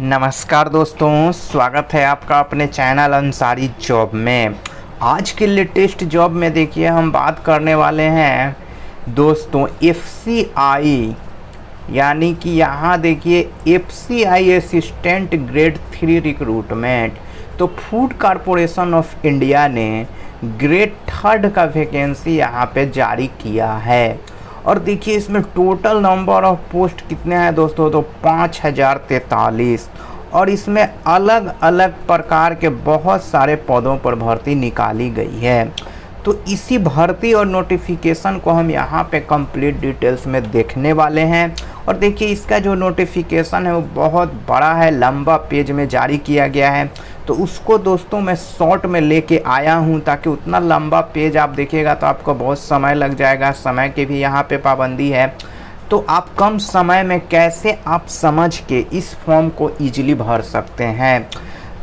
नमस्कार दोस्तों, स्वागत है आपका अपने चैनल अंसारी जॉब में। आज के लेटेस्ट जॉब में देखिए हम बात करने वाले हैं दोस्तों FCI, यानी कि यहाँ देखिए FCI असिस्टेंट ग्रेड 3 रिक्रूटमेंट। तो फूड कॉरपोरेशन ऑफ इंडिया ने ग्रेड 3 का वैकेंसी यहाँ पे जारी किया है। और देखिए इसमें टोटल नंबर ऑफ पोस्ट कितने हैं दोस्तों, तो 5043। और इसमें अलग अलग प्रकार के बहुत सारे पदों पर भर्ती निकाली गई है। तो इसी भर्ती और नोटिफिकेशन को हम यहाँ पे कंप्लीट डिटेल्स में देखने वाले हैं। और देखिए इसका जो नोटिफिकेशन है वो बहुत बड़ा है, लंबा पेज में जारी किया गया है। तो उसको दोस्तों मैं शॉर्ट में लेके आया हूँ, ताकि उतना लंबा पेज आप देखिएगा तो आपको बहुत समय लग जाएगा। समय की भी यहाँ पे पाबंदी है। तो आप कम समय में कैसे आप समझ के इस फॉर्म को ईजिली भर सकते हैं,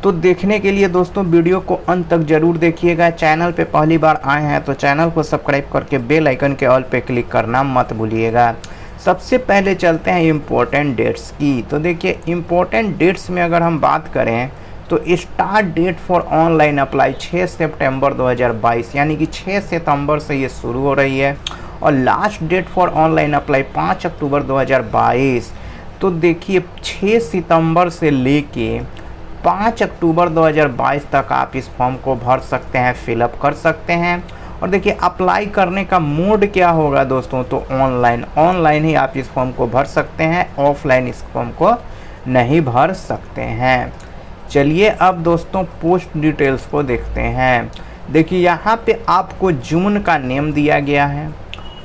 तो देखने के लिए दोस्तों वीडियो को अंत तक जरूर देखिएगा। चैनल पे पहली बार आए हैं तो चैनल को सब्सक्राइब करके बेल आइकन के ऑल पे क्लिक करना मत भूलिएगा। सबसे पहले चलते हैं इम्पोर्टेंट डेट्स की। तो देखिए इम्पोर्टेंट डेट्स में अगर हम बात करें तो start date for online apply 6 सितंबर 2022, यानी कि 6 सितंबर से ये शुरू हो रही है। और last date for online apply 5 अक्टूबर 2022। तो देखिए 6 सितंबर से लेके 5 अक्टूबर 2022 तक आप इस फॉर्म को भर सकते हैं, फिलअप कर सकते हैं। और देखिए अप्लाई करने का मोड क्या होगा दोस्तों, तो ऑनलाइन ही आप इस फॉर्म को भर सकते हैं, ऑफलाइन इस फॉर्म को नहीं भर सकते हैं। चलिए अब दोस्तों पोस्ट डिटेल्स को देखते हैं। देखिए यहाँ पे आपको जून का नेम दिया गया है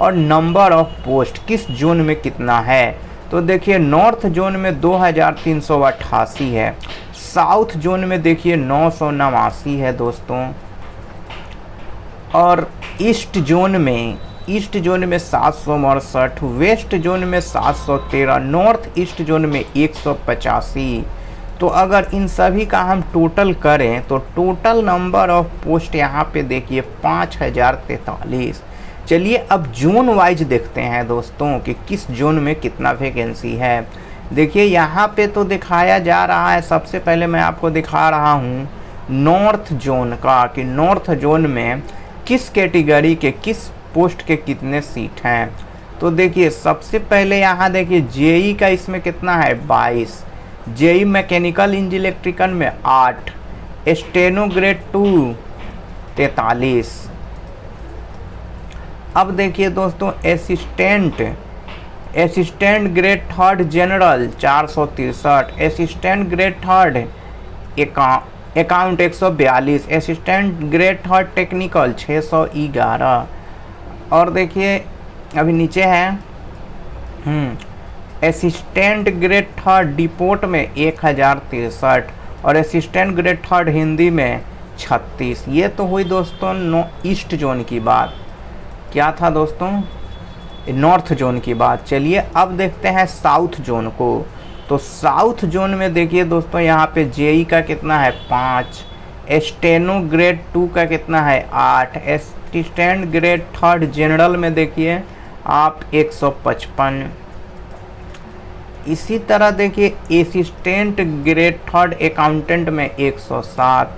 और नंबर ऑफ पोस्ट किस जोन में कितना है। तो देखिए नॉर्थ जोन में 2388 है, साउथ जोन में देखिए 989 है दोस्तों, और ईस्ट जोन में 768, वेस्ट जोन में 713, नॉर्थ ईस्ट जोन में 185। तो अगर इन सभी का हम टोटल करें तो टोटल नंबर ऑफ पोस्ट यहाँ पे देखिए 5043। चलिए अब जोन वाइज देखते हैं दोस्तों कि किस जोन में कितना वैकेंसी है। देखिए यहाँ पे तो दिखाया जा रहा है, सबसे पहले मैं आपको दिखा रहा हूँ नॉर्थ जोन का, कि नॉर्थ जोन में किस कैटेगरी के किस पोस्ट के कितने सीट हैं। तो देखिए सबसे पहले यहाँ देखिए जेई का इसमें कितना है 22, जेई मैकेनिकल इलेक्ट्रिकल में 8, स्टेनो ग्रेड 2 43। अब देखिए दोस्तों assistant grade 3 general 463, assistant grade 3 account 142, assistant grade 3 technical 611। और देखिए अभी नीचे है असिस्टेंट ग्रेड 3 डिपोट में 1063 और असिस्टेंट ग्रेड 3 हिंदी में 36। ये तो हुई दोस्तों ईस्ट जोन की बात। क्या था दोस्तों, नॉर्थ जोन की बात। चलिए अब देखते हैं साउथ जोन को। तो साउथ जोन में देखिए दोस्तों यहाँ पे जेई का कितना है 5, स्टेनो ग्रेड 2 का कितना है 8, असिस्टेंट ग्रेड 3 जनरल में देखिए आप 155। इसी तरह देखिए असिस्टेंट ग्रेड 3 अकाउंटेंट में 107,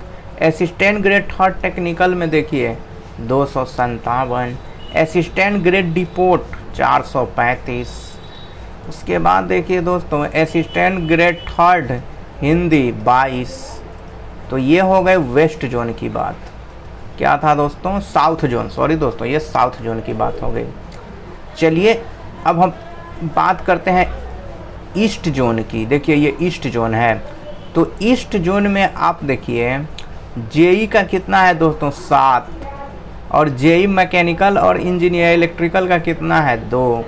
असिस्टेंट ग्रेड 3 टेक्निकल में देखिए 257, असिस्टेंट ग्रेड डिपोट 435। उसके बाद देखिए दोस्तों असिस्टेंट ग्रेड 3 हिंदी 22। तो ये हो गए वेस्ट जोन की बात। क्या था दोस्तों, साउथ जोन, सॉरी दोस्तों ये साउथ जोन की बात हो गई। चलिए अब हम बात करते हैं ईस्ट जोन की। देखिए ये ईस्ट जोन है। तो ईस्ट जोन में आप देखिए जेई का कितना है दोस्तों 7, और जेई मैकेनिकल और इंजीनियर इलेक्ट्रिकल का कितना है 2,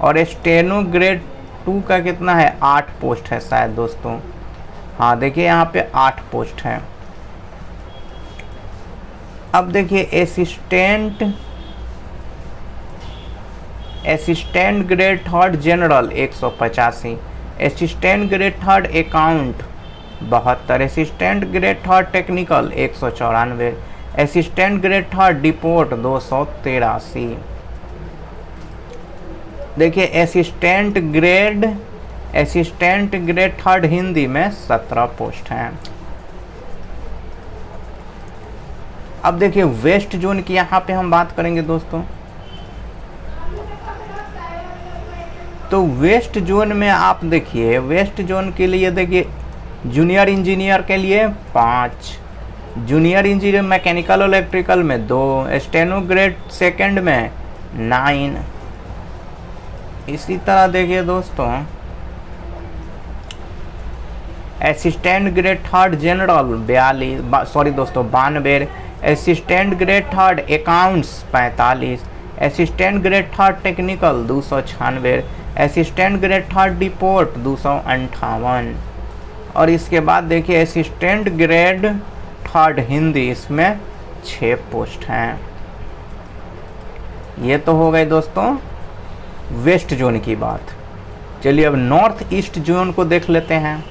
और स्टेनो ग्रेड 2 का कितना है 8 पोस्ट है शायद दोस्तों। हाँ देखिए यहाँ पे 8 पोस्ट है। अब देखिए assistant grade 3 general 185, assistant grade 3 account 72, assistant grade 3 technical 194, assistant grade 3 depot 283। देखिए असिस्टेंट ग्रेड थर्ड हिंदी में 17 पोस्ट हैं। अब देखिए वेस्ट जोन की यहाँ पे हम बात करेंगे दोस्तों। तो वेस्ट जोन में आप देखिए, वेस्ट जोन के लिए देखिए जूनियर इंजीनियर के लिए 5, जूनियर इंजीनियर मैकेनिकल और इलेक्ट्रिकल में 2, स्टेनो ग्रेड सेकंड में 9। इसी तरह देखिए दोस्तों assistant grade third general 92, assistant grade third accounts 45, assistant grade third technical 296, assistant grade third deport 258। और इसके बाद देखिए असिस्टेंट ग्रेड थर्ड हिंदी, इसमें 6 पोस्ट हैं। ये तो हो गए दोस्तों वेस्ट जोन की बात। चलिए अब नॉर्थ ईस्ट जोन को देख लेते हैं।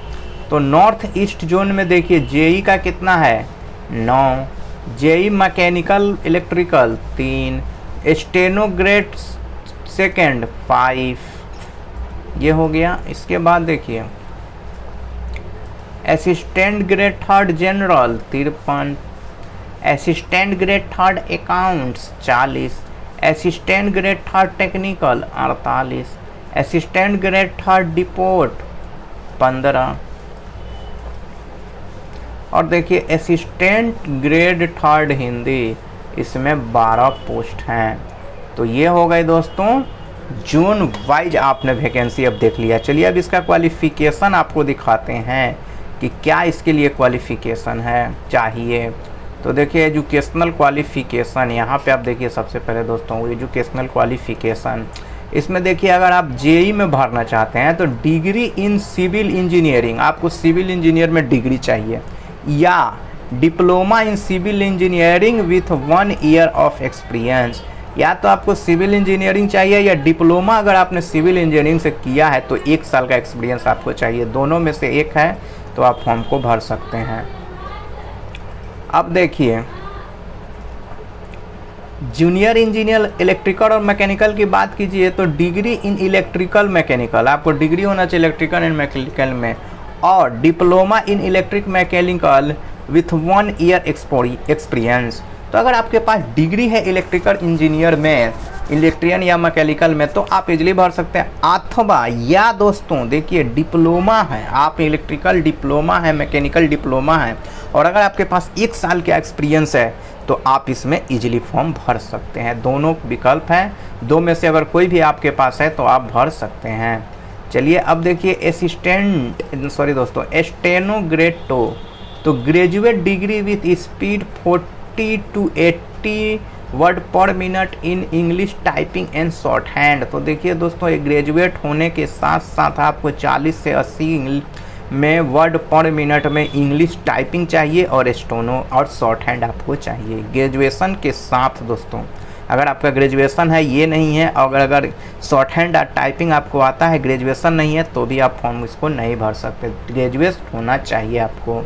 तो नॉर्थ ईस्ट जोन में देखिए जेई का कितना है 9, JE mechanical electrical 3, steno grade second 5, ये हो गया। इसके बाद देखिए assistant grade third general 53, assistant grade third accounts 40, assistant grade third technical 48, assistant grade third depot 15। और देखिए असिस्टेंट ग्रेड थर्ड हिंदी, इसमें 12 पोस्ट हैं। तो ये हो गए दोस्तों जोन वाइज आपने वैकेंसी अब देख लिया। चलिए अब इसका क्वालिफिकेशन आपको दिखाते हैं कि क्या इसके लिए क्वालिफिकेशन है चाहिए। तो देखिए एजुकेशनल क्वालिफिकेशन यहाँ पे आप देखिए सबसे पहले दोस्तों एजुकेशनल क्वालिफिकेशन, इसमें देखिए अगर आप जेई में भरना चाहते हैं तो डिग्री इन सिविल इंजीनियरिंग, आपको सिविल इंजीनियर में डिग्री चाहिए, या diploma in civil engineering with 1 year of experience. या तो आपको सिविल इंजीनियरिंग चाहिए या डिप्लोमा अगर आपने सिविल इंजीनियरिंग से किया है तो 1 साल का एक्सपीरियंस आपको चाहिए। दोनों में से एक है तो आप फॉर्म को भर सकते हैं। अब देखिए जूनियर इंजीनियर इलेक्ट्रिकल और मैकेनिकल की बात कीजिए तो डिग्री इन इलेक्ट्रिकल मैकेनिकल, आपको डिग्री होना चाहिए इलेक्ट्रिकल एंड मैकेनिकल में, और diploma in electric mechanical with 1 year experience. तो अगर आपके पास डिग्री है इलेक्ट्रिकल इंजीनियर में, इलेक्ट्रियन या मैकेनिकल में, तो आप इजली भर सकते हैं। अथवा या दोस्तों देखिए डिप्लोमा है, आप इलेक्ट्रिकल डिप्लोमा है, मैकेनिकल डिप्लोमा है, और अगर आपके पास 1 साल का एक्सपीरियंस है तो आप इसमें इजीली फॉर्म भर सकते हैं। दोनों विकल्प हैं, 2 में से अगर कोई भी आपके पास है तो आप भर सकते हैं। चलिए अब देखिए स्टेनो ग्रेड 2, तो graduate degree with speed 40 to 80 word पर minute in English typing and short hand. तो देखिए दोस्तों ये ग्रेजुएट होने के साथ साथ आपको 40 से 80 में वर्ड पर मिनट में इंग्लिश टाइपिंग चाहिए और स्टेनो और शॉर्ट हैंड आपको चाहिए ग्रेजुएशन के साथ। दोस्तों अगर आपका ग्रेजुएशन है ये नहीं है, और अगर शॉर्ट हैंड और टाइपिंग आपको आता है, ग्रेजुएशन नहीं है, तो भी आप फॉर्म इसको नहीं भर सकते, ग्रेजुएट होना चाहिए आपको।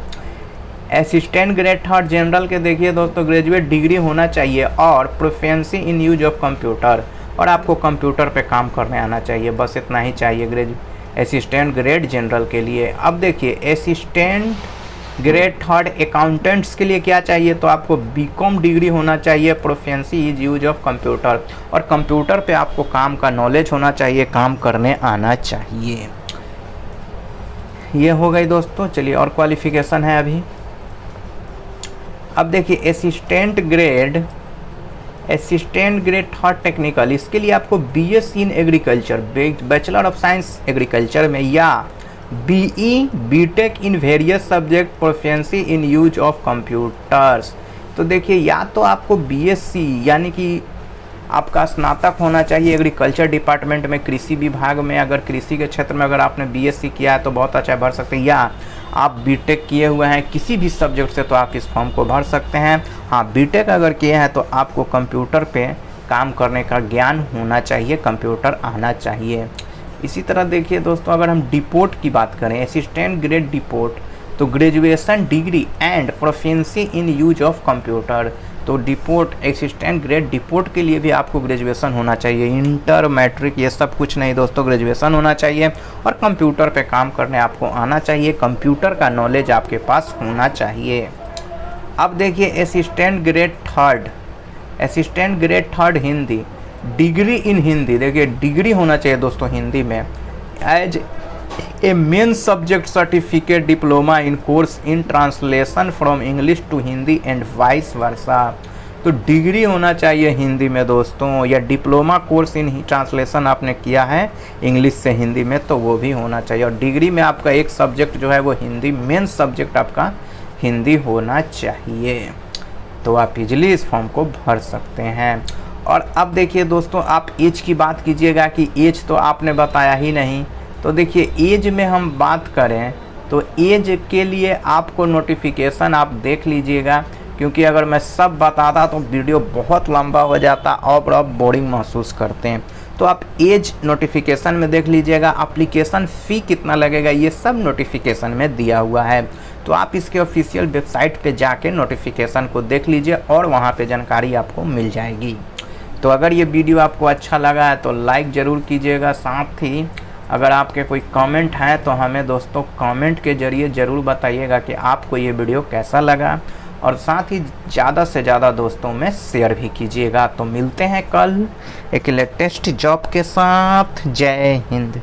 असिस्टेंट ग्रेड थर्ड जनरल के देखिए दोस्तों ग्रेजुएट डिग्री होना चाहिए और proficiency in use of computer, और आपको कंप्यूटर पे काम करने आना चाहिए, बस इतना ही चाहिए असिस्टेंट ग्रेड जनरल के लिए। अब देखिए असिस्टेंट ग्रेड थर्ड अकाउंटेंट्स के लिए क्या चाहिए, तो आपको बीकॉम डिग्री होना चाहिए, proficiency is use of computer, और कंप्यूटर पे आपको काम का नॉलेज होना चाहिए, काम करने आना चाहिए। ये हो गई दोस्तों। चलिए और क्वालिफिकेशन है अभी। अब देखिए असिस्टेंट ग्रेड थर्ड टेक्निकल, इसके लिए आपको BSc in agriculture, bachelor of science agriculture में, या BE BTech in various subject, proficiency in use of computers. तो देखिए या तो आपको बीएससी यानी कि आपका स्नातक होना चाहिए एग्रीकल्चर डिपार्टमेंट में, कृषि विभाग में, अगर कृषि के क्षेत्र में अगर आपने बीएससी किया है तो बहुत अच्छा भर सकते हैं, या आप बीटेक किए हुए हैं किसी भी सब्जेक्ट से तो आप इस फॉर्म को भर सकते हैं। हाँ बीटेक अगर किए हैं तो आपको कंप्यूटर पे काम करने का ज्ञान होना चाहिए, कंप्यूटर आना चाहिए। इसी तरह देखिए दोस्तों अगर हम डिपोर्ट की बात करें, असिस्टेंट ग्रेड डिपोर्ट, तो graduation degree and proficiency in use of computer, तो डिपोट असिस्टेंट ग्रेड डिपोट के लिए भी आपको ग्रेजुएशन होना चाहिए, इंटर मैट्रिक ये सब कुछ नहीं दोस्तों, ग्रेजुएशन होना चाहिए और कंप्यूटर पे काम करने आपको आना चाहिए, कंप्यूटर का नॉलेज आपके पास होना चाहिए। अब देखिए assistant grade third Hindi, degree in Hindi, देखिए डिग्री होना चाहिए दोस्तों हिंदी में, as a main subject certificate diploma in course in translation from English to Hindi and vice versa. तो डिग्री होना चाहिए हिंदी में दोस्तों, या डिप्लोमा कोर्स इन ट्रांसलेशन आपने किया है इंग्लिश से हिंदी में तो वो भी होना चाहिए, और डिग्री में आपका एक सब्जेक्ट जो है वो हिंदी, मेन सब्जेक्ट आपका हिंदी होना चाहिए। तो आप इजली इस फॉर्म को भर सकते हैं। और अब देखिए दोस्तों, आप एज की बात कीजिएगा कि एज तो आपने बताया ही नहीं, तो देखिए एज में हम बात करें तो एज के लिए आपको नोटिफिकेशन आप देख लीजिएगा, क्योंकि अगर मैं सब बताता तो वीडियो बहुत लंबा हो जाता और आप बोरिंग महसूस करते हैं। तो आप एज नोटिफिकेशन में देख लीजिएगा, एप्लीकेशन फ़ी कितना लगेगा ये सब नोटिफिकेशन में दिया हुआ है। तो आप इसके ऑफिशियल वेबसाइट पे जाके नोटिफिकेशन को देख लीजिए और वहाँ पे जानकारी आपको मिल जाएगी। तो अगर ये वीडियो आपको अच्छा लगा है तो लाइक ज़रूर कीजिएगा, साथ ही अगर आपके कोई कमेंट हैं तो हमें दोस्तों कमेंट के ज़रिए ज़रूर बताइएगा कि आपको ये वीडियो कैसा लगा, और साथ ही ज़्यादा से ज़्यादा दोस्तों में शेयर भी कीजिएगा। तो मिलते हैं कल एक लेटेस्ट जॉब के साथ। जय हिंद।